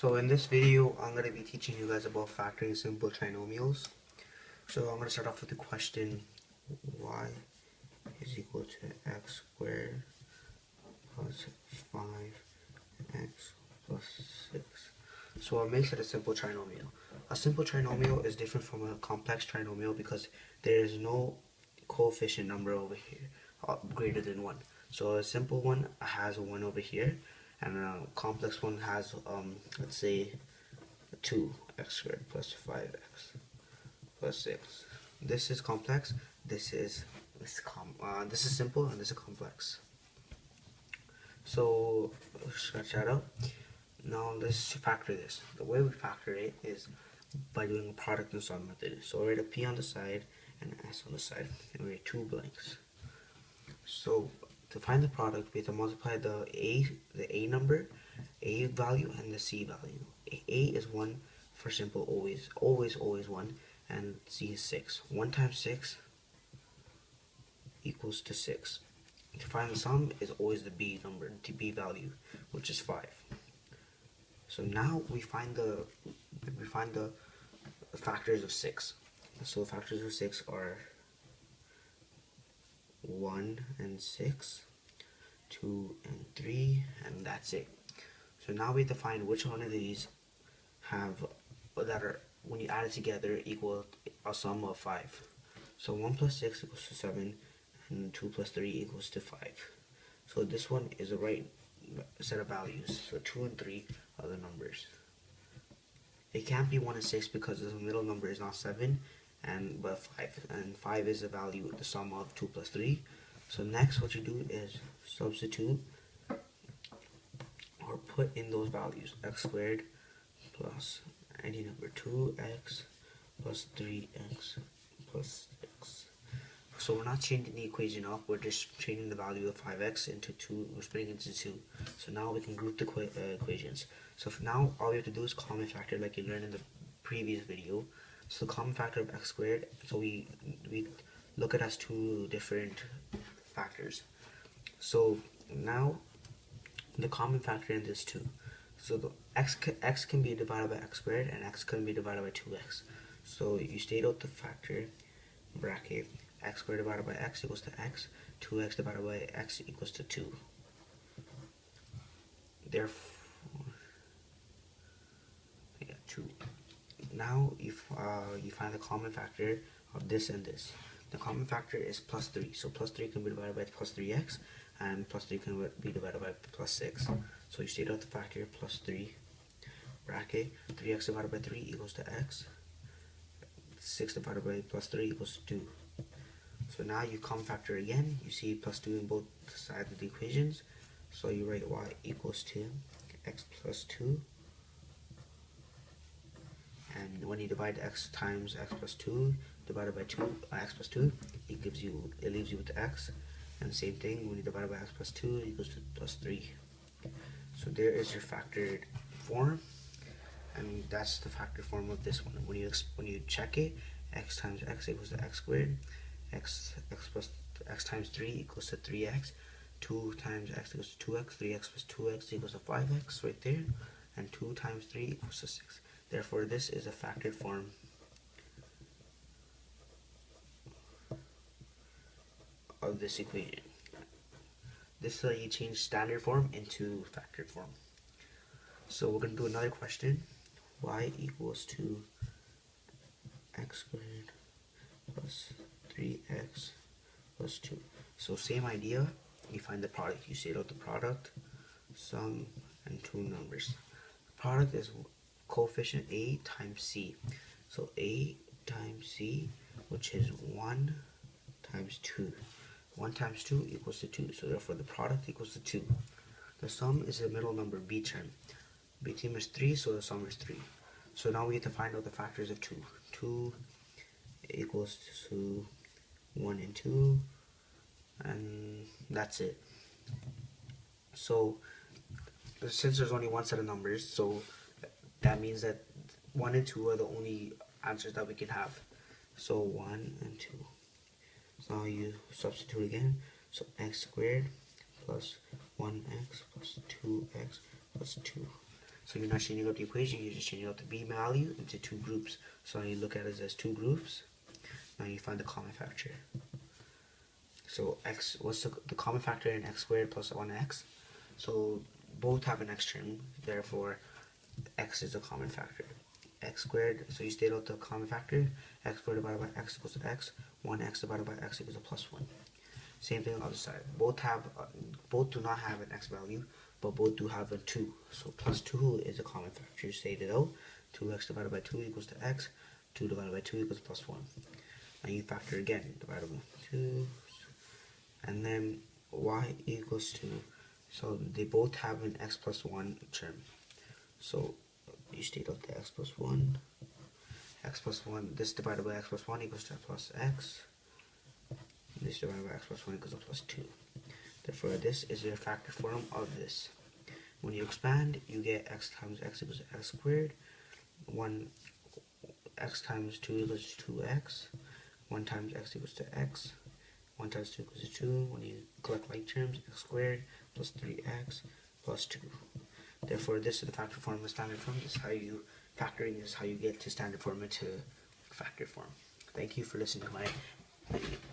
So in this video, I'm going to be teaching you guys about factoring simple trinomials. So I'm going to start off with the question, y is equal to x squared plus 5x plus 6. So what makes it a simple trinomial? A simple trinomial is different from a complex trinomial because there is no coefficient number over here greater than 1. So a simple one has a 1 over here, and a complex one has, let's say, 2x squared plus 5x plus 6. This is complex, this is simple, and this is complex. So scratch that out. Now let's factor this. The way we factor it is by doing a product and sum method. So we write a p on the side and an s on the side, and we write two blanks. So to find the product, we have to multiply the a number, a value, and the c value. A is 1 for simple, always 1, and c is 6. 1 times 6 equals to 6. To find the sum is always the b number, the b value, which is 5. So now we find the factors of 6. So the factors of 6 are 1 and 6, 2 and 3, and that's it. So now we have to find which one of these that are, when you add it together, equal a sum of 5. So 1 plus 6 equals to 7, and 2 plus 3 equals to 5. So this one is the right set of values. So 2 and 3 are the numbers. It can't be 1 and 6 because the middle number is not 7, but 5, and 5 is the value, the sum of 2 plus 3. So next what you do is substitute or put in those values. X squared plus any number, 2x plus 3x plus 6. So we're not changing the equation up, we're just changing the value of 5x into 2, we're splitting it into 2. So now we can group the equations. So for now, all we have to do is common factor like you learned in the previous video. So the common factor of x squared, so we look at it as two different factors. So now the common factor in this 2. So the x can be divided by x squared, and x can be divided by 2x. So you state out the factor bracket, x squared divided by x equals to x, 2x divided by x equals to 2. Therefore, 2. Now you find the common factor of this and this. The common factor is plus 3. So plus 3 can be divided by plus 3x, and plus 3 can be divided by plus 6. So you state out the factor plus 3 bracket, 3x divided by 3 equals to x, 6 divided by plus 3 equals to 2. So now you common factor again, you see plus 2 in both sides of the equations. So you write y equals to x plus 2. And when you divide x times x plus 2 divided by x plus 2, it leaves you with the x. And the same thing, when you divide by x plus 2, it equals to plus 3. So there is your factored form, and that's the factored form of this one. When you check it, x times x equals to x squared, x times 3 equals to 3x, 2 times x equals to 2x, 3x plus 2x equals to 5x right there, and 2 times 3 equals to 6. Therefore, this is a factored form of this equation. This is how you change standard form into factored form. So we're going to do another question. Y equals to x squared plus 3x plus 2. So same idea, you find the product. You state out the product, sum, and two numbers. The product is coefficient a times c. So a times c, which is 1 times 2. 1 times 2 equals to 2. So therefore the product equals to 2. The sum is the middle number, b term. B term is 3, so the sum is 3. So now we have to find out the factors of 2. 2 equals to 1 and 2, and that's it. So since there's only one set of numbers, so that means that 1 and 2 are the only answers that we can have. So 1 and 2. So now you substitute again. So x squared plus 1x plus 2x plus 2. So you're not changing up the equation, you're just changing up the b value into two groups. So now you look at it as two groups. Now you find the common factor. So x, what's the common factor in x squared plus 1x? So both have an x term, therefore x is a common factor. X squared, so you state out the common factor, x squared divided by x equals to x, 1x divided by x equals to plus 1. Same thing on the other side. Both do not have an x value, but both do have a 2. So plus 2 is a common factor. You state it out. 2x divided by 2 equals to x. 2 divided by 2 equals to plus 1. Now you factor again. Divided by 2. And then y equals to, so they both have an x plus 1 term. So you state out the x plus 1. X plus 1, this divided by x plus 1 equals to plus x. This divided by x plus 1 equals to plus 2. Therefore, this is a factor form of this. When you expand, you get x times x equals to x squared. 1 x times 2 equals to 2x. 1 times x equals to x. 1 times 2 equals to 2. When you collect like terms, x squared plus 3x plus 2. Therefore, this is the factor form of the standard form. This is how you factoring is how you get to standard form into factor form. Thank you for listening to my video.